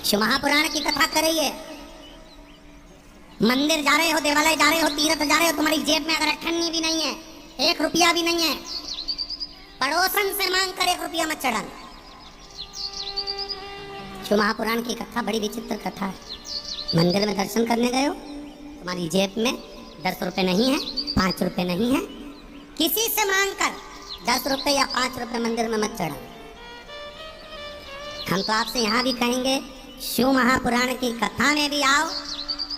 शिव महापुराण की कथा कर रही है। मंदिर जा रहे हो, देवालय जा रहे हो, तीर्थ जा रहे हो, तुम्हारी जेब में अगर अठन्नी भी नहीं है, 1 रुपया भी नहीं है, पड़ोसन से मांग कर 1 रुपया मत चढ़ाना। शिव महापुराण की कथा बड़ी विचित्र कथा है। मंदिर में दर्शन करने गए हो, तुम्हारी जेब में 10 रुपए नहीं है, 5 रुपए नहीं है, किसी से मांग कर 10 रुपए या 5 रुपए मंदिर में मत चढ़ाना। हम तो आपसे यहाँ भी कहेंगे, शिव महापुराण की कथा में भी आओ,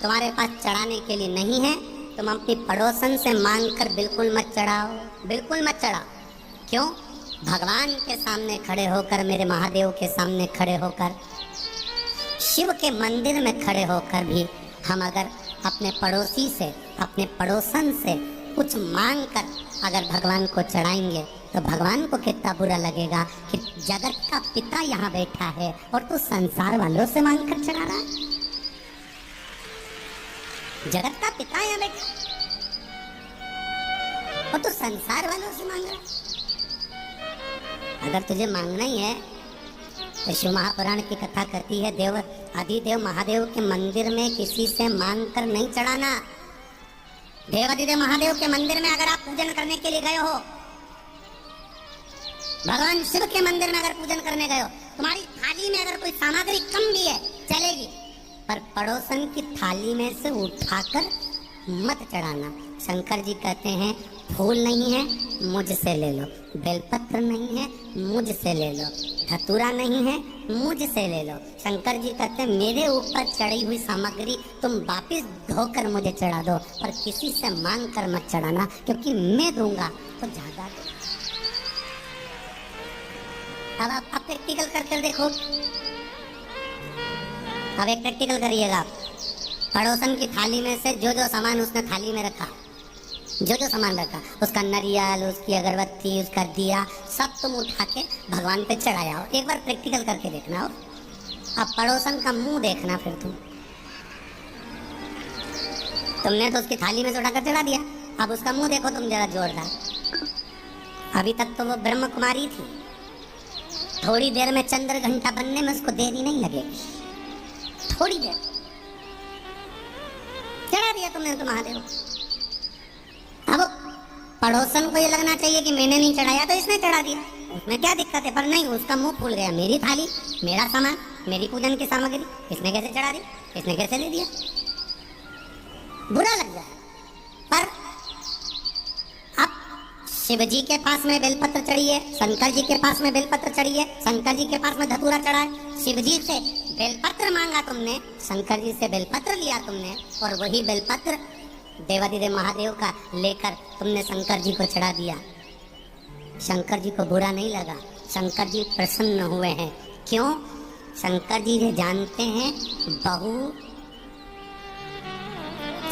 तुम्हारे पास चढ़ाने के लिए नहीं है, तुम अपनी पड़ोसन से मांग कर बिल्कुल मत चढ़ाओ, बिल्कुल मत चढ़ाओ। क्यों? भगवान के सामने खड़े होकर, मेरे महादेव के सामने खड़े होकर, शिव के मंदिर में खड़े होकर भी हम अगर अपने पड़ोसी से, अपने पड़ोसन से कुछ मांग कर अगर भगवान को चढ़ाएंगे तो भगवान को कितना बुरा लगेगा कि जगत का पिता यहाँ बैठा है और तू संसार वालों से मांग कर चढ़ा रहा है। जगत का पिता यहाँ बैठा और तू संसार वालों से मांग रहा है। अगर तुझे मांगना ही है तो शिव महापुराण की कथा कहती है, देव अधिदेव महादेव के मंदिर में किसी से मांग कर नहीं चढ़ाना। देव अधिदेव महादेव के मंदिर में अगर आप पूजन करने के लिए गए हो, भगवान शिव के मंदिर में अगर पूजन करने गए हो, तुम्हारी थाली में अगर कोई सामग्री कम भी है चलेगी, पर पड़ोसन की थाली में से उठाकर मत चढ़ाना। शंकर जी कहते हैं, फूल नहीं है मुझसे ले लो, बेलपत्र नहीं है मुझसे ले लो, धतूरा नहीं है मुझसे ले लो। शंकर जी कहते हैं, मेरे ऊपर चढ़ी हुई सामग्री तुम वापस धोकर मुझे चढ़ा दो, पर किसी से मांग कर मत चढ़ाना, क्योंकि मैं दूंगा तो ज्यादा दूंगा। अब आप प्रैक्टिकल करके देखो। अब एक प्रैक्टिकल करिएगा। पड़ोसन की थाली में से जो जो सामान उसने थाली में रखा, जो जो सामान रखा, उसका नारियल, उसकी अगरबत्ती, उसका दिया, सब तुम उठा के भगवान पे चढ़ाया हो। एक बार प्रैक्टिकल करके देखना हो। अब पड़ोसन का मुंह देखना। फिर तुमने तो उसकी थाली में से उठाकर चढ़ा दिया, अब उसका मुंह देखो तुम जरा जोरदार। अभी तक तो वो ब्रह्म कुमारी थी, थोड़ी देर में चंद्र घंटा बनने में उसको देरी नहीं लगेगी। थोड़ी देर चढ़ा दिया तुमने तो महादेव। अब पड़ोसन को ये लगना चाहिए कि मैंने नहीं चढ़ाया तो इसने चढ़ा दिया, उसमें क्या दिक्कत है। पर नहीं, उसका मुंह फूल गया। मेरी थाली, मेरा सामान, मेरी पूजन की सामग्री इसने कैसे चढ़ा दी, इसने कैसे ले दिया, बुरा लग जाए। पर अब शिव जी के पास में बेलपत्र चढ़ी है, शंकर जी के पास में बेलपत्र चढ़ी है, शंकर जी के पास में धतूरा चढ़ा है। शिव जी से बेलपत्र मांगा तुमने, शंकर जी से बेलपत्र लिया तुमने, और वही बेलपत्र देवाधिदेव महादेव का लेकर तुमने शंकर जी को चढ़ा दिया। शंकर जी को बुरा नहीं लगा, शंकर जी प्रसन्न हुए हैं। क्यों? शंकर जी ये जानते हैं, बहू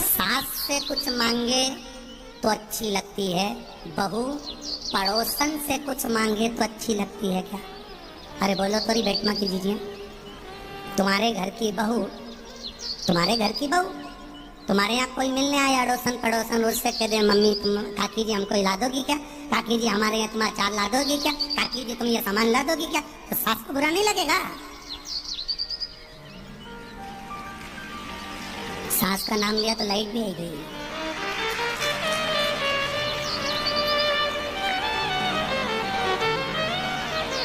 सास से कुछ मांगे तो अच्छी लगती है, बहू पड़ोसन से कुछ मांगे तो अच्छी लगती है क्या? अरे बोलो थोड़ी बैठमा की दीजिए। तुम्हारे घर की बहू, तुम्हारे घर की बहू तुम्हारे यहाँ कोई मिलने आया अड़ोसन पड़ोसन, उससे कह दे, मम्मी तुम, काकी जी हमको ला दोगी क्या, काकी जी हमारे यहाँ तुम्हारा चार ला दोगी क्या, काकी जी तुम ये सामान ला दोगी क्या, तो सास को बुरा नहीं लगेगा? सास का नाम लिया तो लाइट भी आई गई।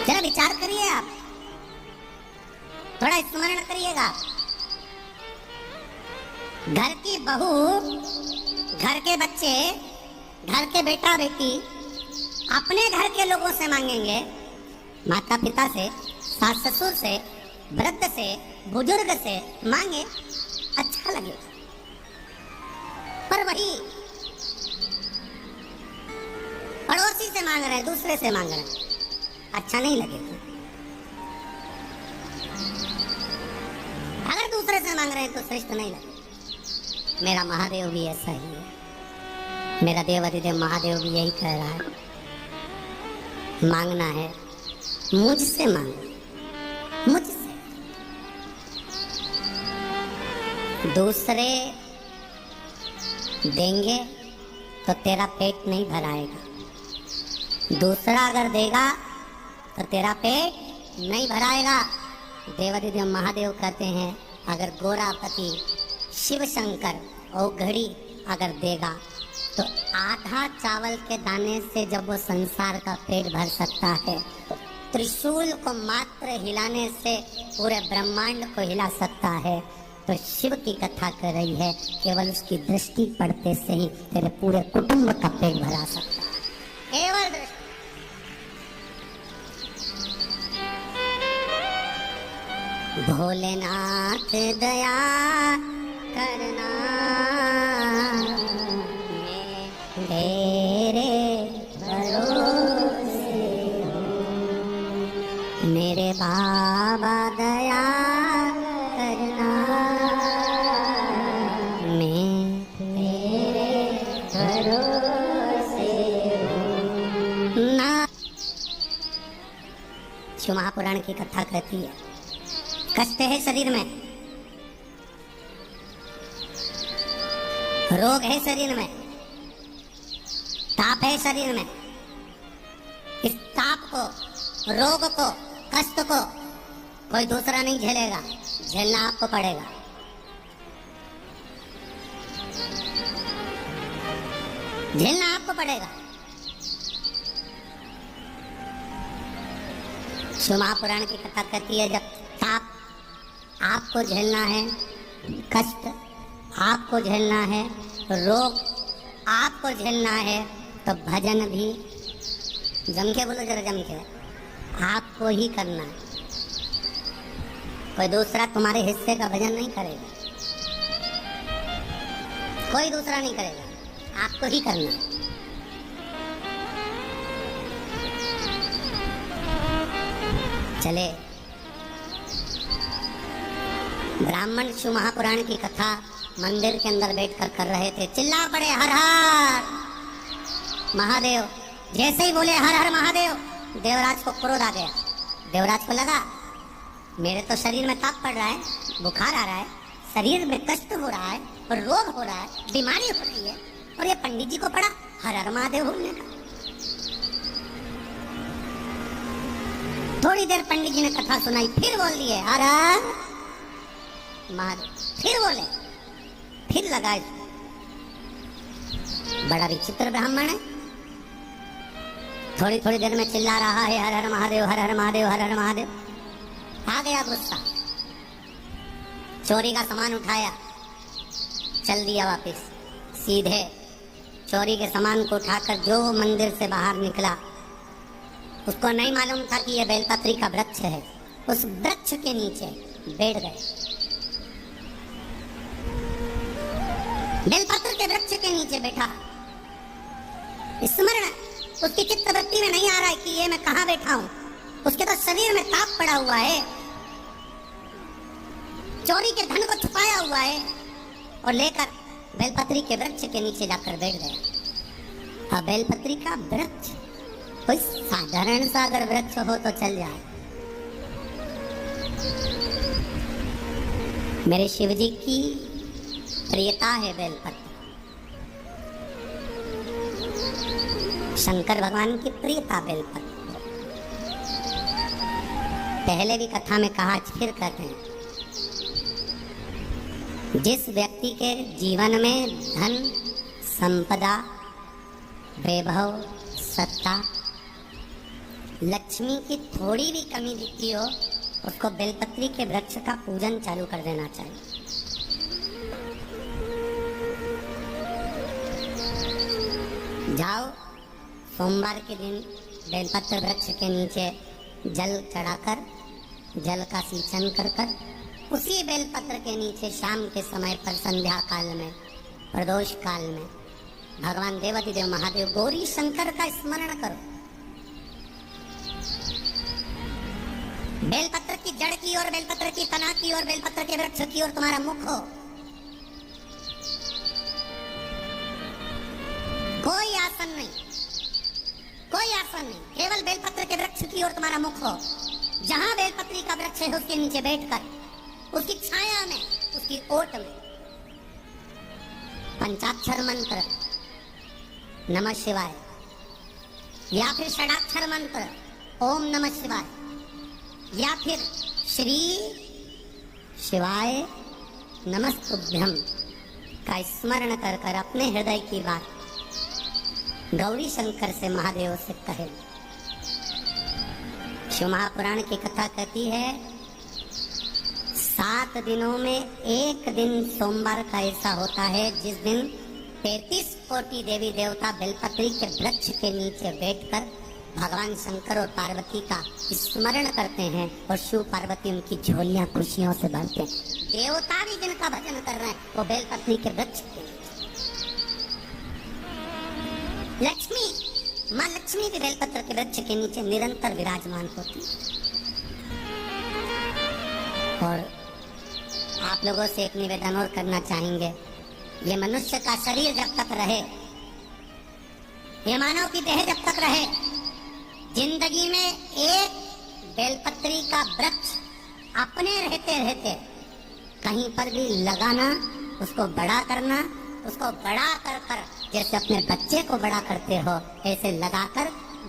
जरा विचार करिए, आप थोड़ा स्मरण करिएगा। घर की बहू, घर के बच्चे, घर के बेटा बेटी अपने घर के लोगों से मांगेंगे, माता पिता से, सास ससुर से, वृद्ध से, बुजुर्ग से मांगे, अच्छा लगेगा। पर वही पड़ोसी से मांग रहे हैं, दूसरे से मांग रहे हैं, अच्छा नहीं लगेगा। अगर दूसरे से मांग रहे हैं तो श्रेष्ठ नहीं लगेगा। मेरा महादेव भी ऐसा ही है, मेरा देव अधिदेव महादेव भी यही कह रहा है, मांगना है मुझसे मांगो, मुझसे। दूसरे देंगे तो तेरा पेट नहीं भराएगा, दूसरा अगर देगा तो तेरा पेट नहीं भराएगा। देवादिदेव महादेव कहते हैं अगर गोरापति शिव शंकर और घड़ी अगर देगा तो आधा चावल के दाने से जब वो संसार का पेट भर सकता है, त्रिशूल को मात्र हिलाने से पूरे ब्रह्मांड को हिला सकता है, तो शिव की कथा कर रही है केवल उसकी दृष्टि पड़ते से ही तेरे पूरे कुटुंब का पेट भरा सकता है, केवल दृष्टि। भोलेनाथ दया करना मैं तेरे भरोसे हूँ, मेरे बाबा दया करना मैं तेरे भरोसे हूँ ना। शिव महापुराण की कथा कहती है कष्ट है शरीर में, रोग है शरीर में, ताप है शरीर में। इस ताप को, रोग को, कष्ट को कोई दूसरा नहीं झेलेगा, झेलना आपको पड़ेगा। झेलना आपको पड़ेगा। शिव महापुराण की कथा कहती है जब ताप आपको झेलना है, कष्ट आपको झेलना है, रोग आपको झेलना है, तो भजन भी जम के बोलो, जरा जम के, आपको ही करना है। कोई दूसरा तुम्हारे हिस्से का भजन नहीं करेगा, कोई दूसरा नहीं करेगा, आपको ही करना है। चले ब्राह्मण शिव महापुराण की कथा मंदिर के अंदर बैठकर कर रहे थे, चिल्ला पड़े हर हर महादेव। जैसे ही बोले हर हर महादेव, देवराज को क्रोध आ गया। देवराज को लगा मेरे तो शरीर में ताप पड़ रहा है, बुखार आ रहा है, शरीर में कष्ट हो रहा है और रोग हो रहा है, बीमारी हो रही है, और ये पंडित जी को पड़ा हर हर महादेव बोलने का। थोड़ी देर पंडित जी ने कथा सुनाई, फिर बोल दिए हर हर महादेव, फिर बोले, फिर लगा। बड़ा विचित्र ब्राह्मण है, थोड़ी थोड़ी देर में चिल्ला रहा है हर हर महादेव, हर हर महादेव, हर हर महादेव। आ गया गुस्सा, चोरी का सामान उठाया, चल दिया वापस। सीधे चोरी के सामान को उठाकर जो मंदिर से बाहर निकला, उसको नहीं मालूम था कि यह बेलपत्री का वृक्ष है। उस वृक्ष के नीचे बैठ गए, बेलपत्र के वृक्ष के नीचे बैठा। स्मरण उसकी चित्तवृत्ति में नहीं आ रहा है कि ये मैं कहां बैठा हूं। उसके तो शरीर में ताप पड़ा हुआ है, चोरी के धन को छुपाया हुआ है, और लेकर बेलपत्री के वृक्ष के नीचे जाकर बैठ गया। अब बेलपत्री का वृक्ष कोई साधारण सा अगर वृक्ष हो तो चल जाए, मेरे शिव जी की प्रियता है बेलपत्र, शंकर भगवान की प्रियता बेलपत्र। पहले भी कथा में कहा, फिर कहते हैं, जिस व्यक्ति के जीवन में धन, संपदा, वैभव, सत्ता, लक्ष्मी की थोड़ी भी कमी दिखती हो, उसको बेलपत्री के वृक्ष का पूजन चालू कर देना चाहिए। जाओ सोमवार के दिन बेलपत्र वृक्ष के नीचे जल चढ़ाकर, जल का सिंचन कर कर, उसी बेलपत्र के नीचे शाम के समय पर संध्या काल में, प्रदोष काल में भगवान देवादिदेव महादेव गौरी शंकर का स्मरण करो। बेलपत्र की जड़ की ओर, बेलपत्र की तना की ओर, बेलपत्र के वृक्ष की ओर तुम्हारा मुख हो। कोई आसन नहीं, कोई आसन नहीं, केवल बेलपत्र के वृक्ष की ओर तुम्हारा मुख हो। जहां बेलपत्री का वृक्ष है उसके नीचे बैठकर उसकी छाया में, उसकी ओट में पंचाक्षर मंत्र नमः शिवाय, या फिर षडाक्षर मंत्र ओम नमः शिवाय, या फिर श्री शिवाय नमस्तुभ्यम का स्मरण कर कर अपने हृदय की बात गौरी शंकर से महादेव से कहे। शिव महापुराण की कथा कहती है 7 दिनों में एक दिन सोमवार का ऐसा होता है जिस दिन 33 कोटि देवी देवता बेलपत्री के वृक्ष के नीचे बैठकर भगवान शंकर और पार्वती का स्मरण करते हैं और शिव पार्वती उनकी झोलियां खुशियों से भरते हैं। देवता भी जिनका भजन कर रहे हैं वो बेलपत्री के वृक्ष के लक्ष्मी माँ लक्ष्मी भी बेलपत्र के वृक्ष के नीचे निरंतर विराजमान होती है। और आप लोगों से एक निवेदन और करना चाहेंगे, ये मनुष्य का शरीर जब तक रहे, ये मानव की देह जब तक रहे, जिंदगी में एक बेलपत्री का वृक्ष अपने रहते रहते कहीं पर भी लगाना, उसको बड़ा करना, उसको बड़ा कर कर जैसे अपने बच्चे को बड़ा करते हो ऐसे लगाकर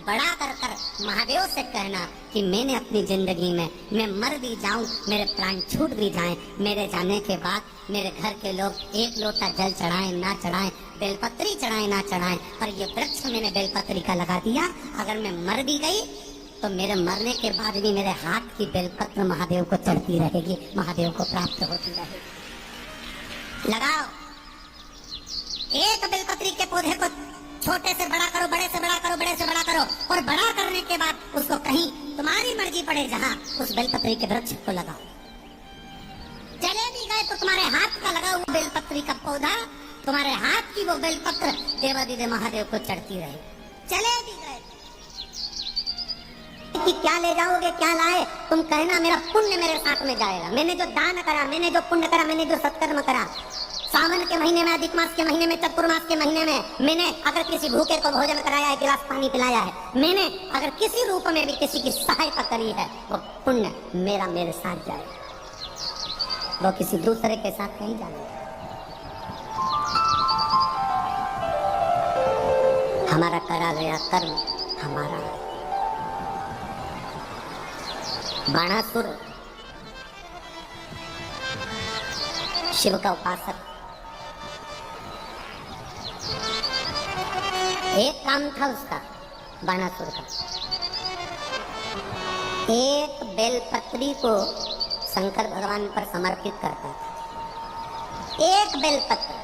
बड़ा कर कर महादेव से कहना कि मैंने अपनी जिंदगी में मैं मर भी जाऊं, मेरे प्राण छूट भी जाएं, मेरे जाने के बाद मेरे घर के लोग एक लोटा जल चढ़ाएं ना चढ़ाएं, बेलपत्री चढ़ाएं ना चढ़ाएं, पर ये वृक्ष मैंने बेलपत्री का लगा दिया, अगर मैं मर भी गई तो मेरे मरने के बाद भी मेरे हाथ की बेलपत्र महादेव को चढ़ती रहेगी, महादेव को प्राप्त होती रहेगी। लगाओ एक बेलपत्री के पौधे को छोटे से बड़ा करो, बड़े से बड़ा करो, बड़े से बड़ा करो और बड़ा करने के बाद उसको कहीं तुम्हारी मर्जी पड़े जहां उस बेलपत्री के वृक्ष को लगाओ। चले भी गए तो तुम्हारे हाथ का लगा हुआ बेलपत्री का पौधा, तुम्हारे हाथ की वो बेलपत्र देवादिदेव महादेव को चढ़ती रहे। चले भी गए कि क्या ले जाओगे, क्या लाए, तुम कहना मेरा पुण्य मेरे साथ में जाएगा, मैंने जो दान करा, मैंने जो पुण्य करा, मैंने जो सत्कर्म करा, सावन के महीने में, अधिक मास के महीने में, चतुर्मास के महीने में मैंने अगर किसी भूखे को भोजन कराया है, गिलास पानी पिलाया है, मैंने अगर किसी रूप में भी किसी की सहायता करी है, वो पुण्य मेरा मेरे साथ जाएगा, वो किसी दूसरे के साथ नहीं जाएगा। हमारा करा गया कर्म हमारा। बाणासुर शिव का उपासक, एक काम था उसका बाणासुर का, एक बेलपत्री को शंकर भगवान पर समर्पित करता था, एक बेलपत्र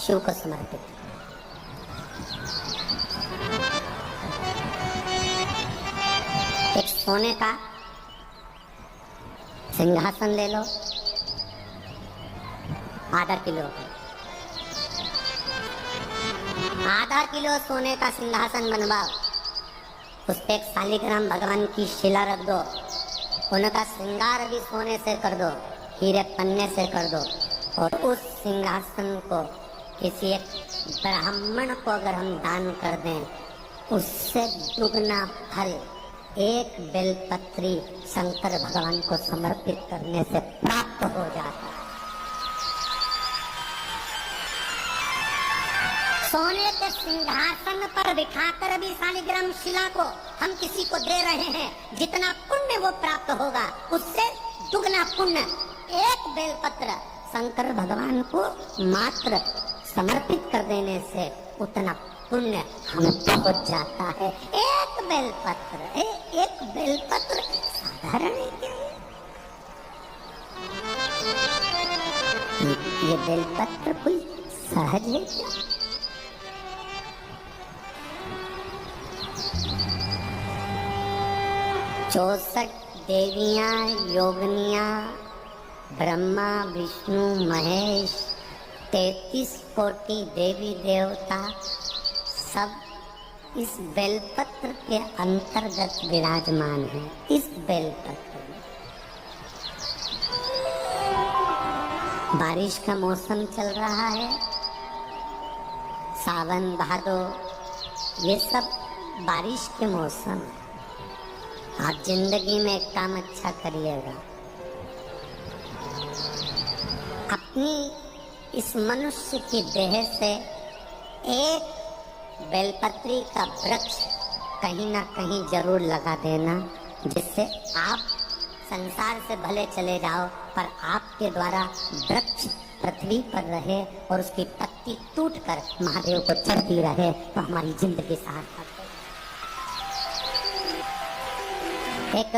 शिव को समर्पित। एक सोने का सिंहासन ले लो, आधा किलो सोने का सिंहासन बनवाओ, उस पे एक शालिग्राम भगवान की शिला रख दो, उनका श्रृंगार भी सोने से कर दो, हीरे पन्ने से कर दो, और उस सिंहासन को किसी एक ब्राह्मण को अगर हम दान कर दें, उससे दुगना फल एक बेलपत्री शंकर भगवान को समर्पित करने से प्राप्त हो जाता है। सोने के सिंहासन पर बिठाकर भी शालिग्राम शिला को हम किसी को दे रहे हैं, जितना पुण्य वो प्राप्त होगा उससे दुगना पुण्य एक बेलपत्र शंकर भगवान को मात्र समर्पित कर देने से उतना पुण्य हमें पहुंच जाता है। एक बेलपत्र, एक बेलपत्र साधारण है क्या? ये बेलपत्र कोई सहज है क्या? चौसठ देवियां योगनियां, ब्रह्मा विष्णु महेश, 33 कोटि देवी देवता सब इस बेलपत्र के अंतर्गत विराजमान है। इस बेलपत्र में बारिश का मौसम चल रहा है, सावन भादो, ये सब बारिश के मौसम। आप जिंदगी में एक काम अच्छा करिएगा, अपनी इस मनुष्य की देह से एक बेलपत्री का वृक्ष कहीं ना कहीं जरूर लगा देना, जिससे आप संसार से भले चले जाओ, पर आपके द्वारा वृक्ष पृथ्वी पर रहे और उसकी पत्ती टूटकर महादेव को चढ़ती रहे तो हमारी जिंदगी सार्थक है। एक